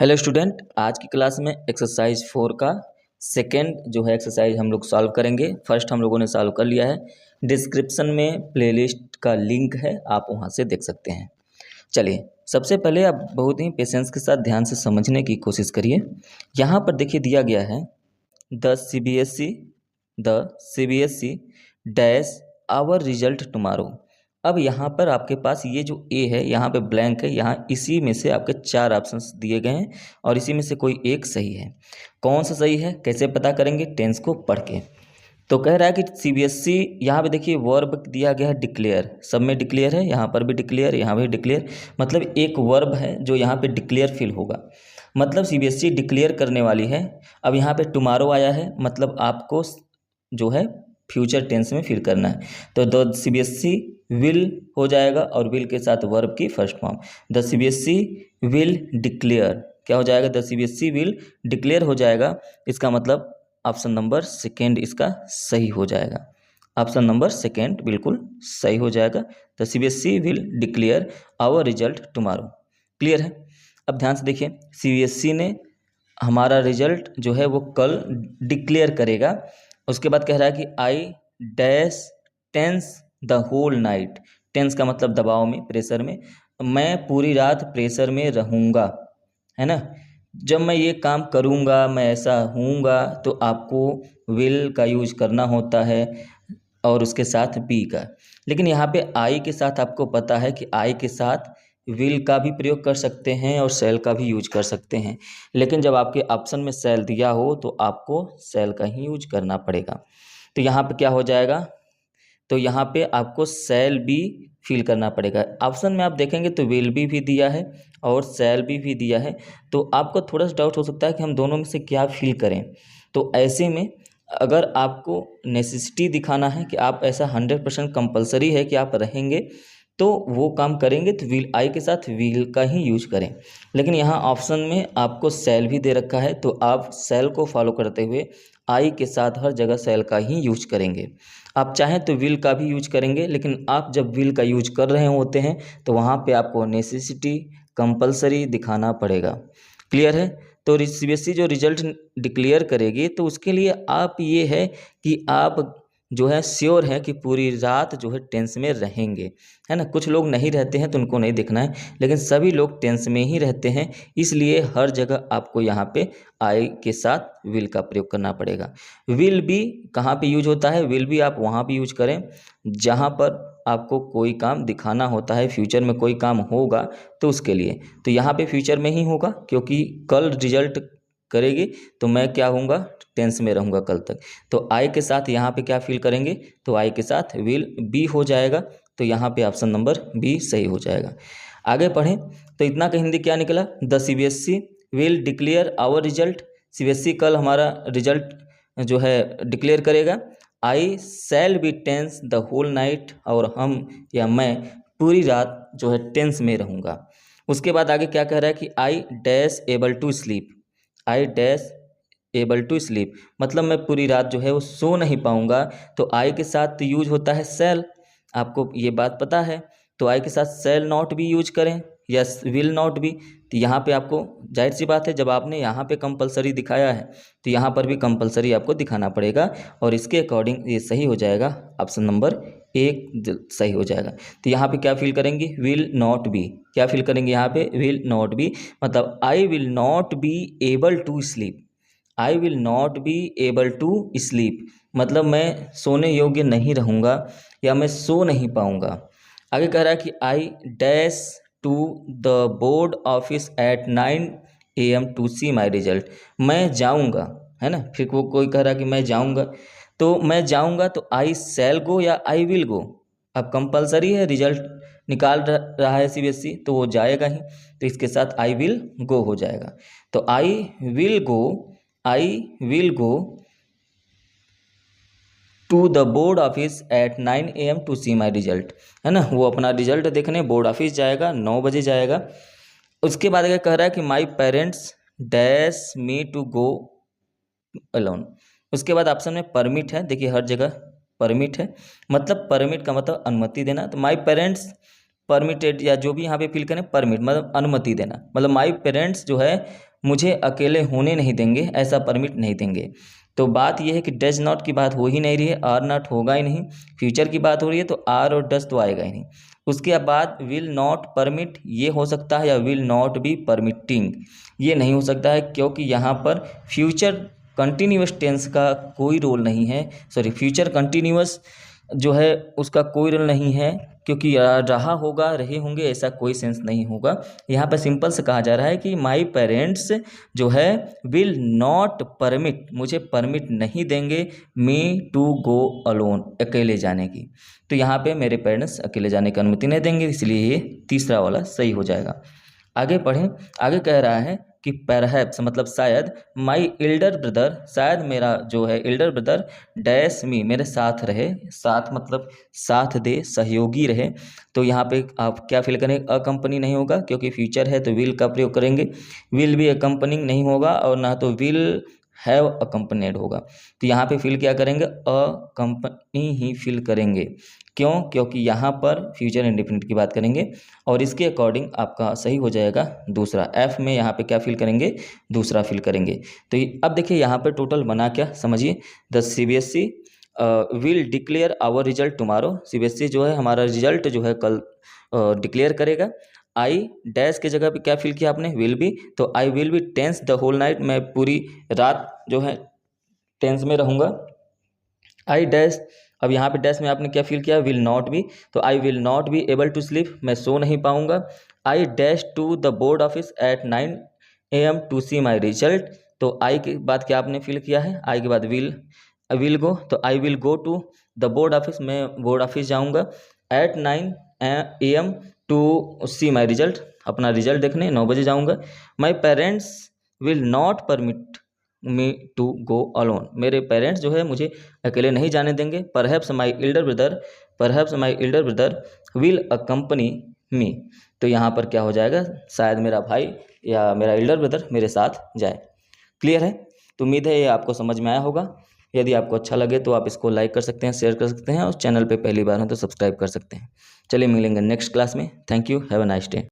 Hello student, आज की class में एक्सरसाइज 4 का सेकेंड जो है एक्सरसाइज हम लोग सॉल्व करेंगे। फर्स्ट हम लोगों ने सॉल्व कर लिया है। डिस्क्रिप्शन में प्लेलिस्ट का लिंक है, आप वहां से देख सकते हैं। चलिए, सबसे पहले आप बहुत ही पेशेंस के साथ ध्यान से समझने की कोशिश करिए। यहाँ पर देखिए दिया गया है the CBSE dash our result tomorrow. अब यहाँ पर आपके पास ये जो ए है, यहाँ पे ब्लैंक है, यहाँ इसी में से आपके 4 ऑप्शंस दिए गए हैं और इसी में से कोई एक सही है। कौन सा सही है कैसे पता करेंगे? टेंस को पढ़ के। तो कह रहा है कि CBSE, यहाँ पे देखिए वर्ब दिया गया है डिक्लेयर, सब में डिक्लेयर है, यहाँ पर भी डिक्लेयर, यहाँ भी डिक्लेयर, मतलब एक वर्ब है जो यहाँ पे डिक्लेयर फिल होगा, मतलब CBSE डिक्लेयर करने वाली है। अब यहाँ पे टुमारो आया है, मतलब आपको जो है फ्यूचर टेंस में फिल करना है। तो द CBSE विल हो जाएगा और विल के साथ वर्ब की first form, the CBSE will declare. क्या हो जाएगा? द CBSE विल डिक्लेयर हो जाएगा। इसका मतलब ऑप्शन नंबर सेकेंड इसका सही हो जाएगा। ऑप्शन नंबर सेकेंड बिल्कुल सही हो जाएगा। The CBSE will declare our result tomorrow. Clear है? अब ध्यान से देखिए, CBSE ने हमारा रिजल्ट जो है वो कल डिक्लेयर करेगा। उसके बाद कह रहा है कि I dash tense the whole night. Tense का मतलब दबाव में, प्रेशर में। मैं पूरी रात प्रेशर में रहूँगा, है ना। जब मैं ये काम करूँगा, मैं ऐसा हूँगा, तो आपको विल का यूज करना होता है और उसके साथ बी का। लेकिन यहाँ पे आई के साथ आपको पता है कि आई के साथ विल का भी प्रयोग कर सकते हैं और सेल का भी यूज कर सकते हैं। लेकिन जब आपके ऑप्शन में सेल दिया हो तो आपको सेल का ही यूज करना पड़ेगा। तो यहाँ पे क्या हो जाएगा? तो यहाँ पे आपको सेल बी फिल करना पड़ेगा। ऑप्शन में आप देखेंगे तो विल भी दिया है और सेल भी दिया है। तो आपको थोड़ा सा डाउट हो सकता है कि हम दोनों में से क्या फिल करें। तो ऐसे में अगर आपको नेसेसिटी दिखाना है कि आप ऐसा 100% कंपलसरी है कि आप रहेंगे, तो वो काम करेंगे तो विल आई के साथ विल का ही यूज करें। लेकिन यहाँ ऑप्शन में आपको सेल भी दे रखा है, तो आप सेल को फॉलो करते हुए आई के साथ हर जगह सेल का ही यूज करेंगे। आप चाहें तो विल का भी यूज करेंगे, लेकिन आप जब विल का यूज कर रहे होते हैं तो वहाँ पे आपको नेसेसिटी कंपलसरी दिखाना पड़ेगा। क्लियर है? तो CBSE जो रिजल्ट डिक्लेयर करेगी तो उसके लिए आप ये है कि आप जो है श्योर है कि पूरी रात जो है टेंस में रहेंगे, है ना। कुछ लोग नहीं रहते हैं तो उनको नहीं देखना है, लेकिन सभी लोग टेंस में ही रहते हैं, इसलिए हर जगह आपको यहाँ पे आई के साथ विल का प्रयोग करना पड़ेगा। विल भी कहाँ पे यूज होता है? विल भी आप वहाँ भी यूज करें जहाँ पर आपको कोई काम दिखाना होता है, फ्यूचर में कोई काम होगा तो उसके लिए। तो यहाँ पे फ्यूचर में ही होगा क्योंकि कल रिजल्ट करेगी तो मैं क्या होऊंगा? टेंस में रहूँगा कल तक। तो आई के साथ यहाँ पे क्या फिल करेंगे? तो आई के साथ विल बी हो जाएगा। तो यहाँ पे ऑप्शन नंबर बी सही हो जाएगा। आगे पढ़ें तो इतना का हिंदी क्या निकला? The CBSE will declare our result. CBSE कल हमारा रिजल्ट जो है डिक्लेयर करेगा। I shall be tense the whole night, और हम या मैं पूरी रात जो है टेंस में रहूँगा। उसके बाद आगे क्या कह रहा है कि I dash able to sleep. I dash able to sleep मतलब मैं पूरी रात जो है वो सो नहीं पाऊँगा। तो आई के साथ यूज होता है सेल, आपको ये बात पता है। तो आई के साथ सेल नॉट भी यूज करें या विल नॉट भी। तो यहाँ पे आपको जाहिर सी बात है, जब आपने यहाँ पे कंपलसरी दिखाया है तो यहाँ पर भी कंपलसरी आपको दिखाना पड़ेगा, और इसके अकॉर्डिंग ये सही हो जाएगा। ऑप्शन नंबर एक सही हो जाएगा। तो यहाँ पे क्या फिल करेंगे? Will not be. क्या फिल करेंगे यहाँ पे? विल नॉट बी, मतलब I will not be able to sleep. I will not be able to sleep मतलब मैं सोने योग्य नहीं रहूँगा या मैं सो नहीं पाऊँगा। आगे कह रहा है कि I dash to the board office at 9 AM to see my result. मैं जाऊँगा, है ना। फिर वो कोई कह रहा है कि मैं जाऊँगा, तो मैं जाऊँगा तो आई शैल गो या आई विल गो। अब कंपलसरी है, रिजल्ट निकाल रहा है CBSE तो वो जाएगा ही। तो इसके साथ आई विल गो हो जाएगा। तो I will go to the board office at 9 AM to see my result, है ना। वो अपना रिजल्ट देखने बोर्ड ऑफिस जाएगा, 9 बजे जाएगा। उसके बाद क्या कह रहा है कि my parents dash me to go alone. उसके बाद ऑप्शन में परमिट है, देखिए हर जगह परमिट है, मतलब परमिट का मतलब अनुमति देना। तो माई पेरेंट्स परमिटेड, या जो भी यहाँ पे फिल करें परमिट मतलब अनुमति देना, मतलब माई पेरेंट्स जो है मुझे अकेले होने नहीं देंगे, ऐसा परमिट नहीं देंगे। तो बात यह है कि डज नॉट की बात हो ही नहीं रही है, आर नॉट होगा ही नहीं। फ्यूचर की बात हो रही है तो आर और डज तो आएगा ही नहीं। उसके बाद विल नॉट परमिट ये हो सकता है, या विल नॉट बी परमिटिंग ये नहीं हो सकता है, क्योंकि यहाँ पर फ्यूचर कंटिन्यूअस टेंस का कोई रोल नहीं है। सॉरी, फ्यूचर कंटिन्यूअस जो है उसका कोई रोल नहीं है, क्योंकि रहा होगा, रहे होंगे, ऐसा कोई सेंस नहीं होगा। यहाँ पर सिंपल से कहा जा रहा है कि माई पेरेंट्स जो है विल नॉट परमिट, मुझे परमिट नहीं देंगे मी टू गो अलोन, अकेले जाने की। तो यहाँ पे मेरे पेरेंट्स अकेले जाने की अनुमति नहीं देंगे, इसलिए ये तीसरा वाला सही हो जाएगा। आगे पढ़ें। आगे कह रहा है कि परहैप्स मतलब शायद, माई एल्डर ब्रदर, शायद मेरा जो है एल्डर ब्रदर डैश मी, मेरे साथ रहे। साथ मतलब साथ दे, सहयोगी रहे। तो यहाँ पे आप क्या फिल करेंगे, अकम्पनी नहीं होगा क्योंकि फ्यूचर है तो विल का प्रयोग करेंगे। विल भी अकम्पनिंग नहीं होगा, और ना तो विल हैव अकम्पनीड होगा। तो यहाँ पे फिल क्या करेंगे, अकम्पनी ही फिल करेंगे। क्यों? क्योंकि यहाँ पर फ्यूचर इंडेफिनिट की बात करेंगे, और इसके अकॉर्डिंग आपका सही हो जाएगा दूसरा। एफ में यहाँ पे क्या फिल करेंगे, दूसरा फिल करेंगे। तो अब देखिए यहाँ पे टोटल बना क्या, समझिए। The CBSE will declare our result tomorrow, CBSE जो है हमारा रिजल्ट जो है कल डिक्लेयर करेगा। आई डैश के जगह पे क्या फिल किया आपने, विल बी, तो I will be tense the whole night, मैं पूरी रात जो है टेंस में रहूँगा। आई डैश, अब यहाँ पे डैश में आपने क्या फील किया, विल नॉट बी, तो I will not be able to sleep, मैं सो नहीं पाऊंगा। I dash to the board office at 9 AM to see my result, तो आई के बाद क्या आपने फील किया है, आई के बाद विल गो, तो I will go to the board office, मैं बोर्ड ऑफिस जाऊँगा। At 9 AM to see my result, अपना रिजल्ट देखने 9 बजे जाऊँगा। My parents will not permit me to go alone, मेरे पेरेंट्स जो है मुझे अकेले नहीं जाने देंगे। Perhaps my elder brother will accompany me, तो यहाँ पर क्या हो जाएगा, शायद मेरा भाई या मेरा एल्डर ब्रदर मेरे साथ जाए। क्लियर है? तो उम्मीद है ये आपको समझ में आया होगा। यदि आपको अच्छा लगे तो आप इसको लाइक कर सकते हैं, शेयर कर सकते हैं, और चैनल पे पहली बार हो तो सब्सक्राइब कर सकते हैं। चलिए मिलेंगे नेक्स्ट क्लास में। Thank you, have a nice day.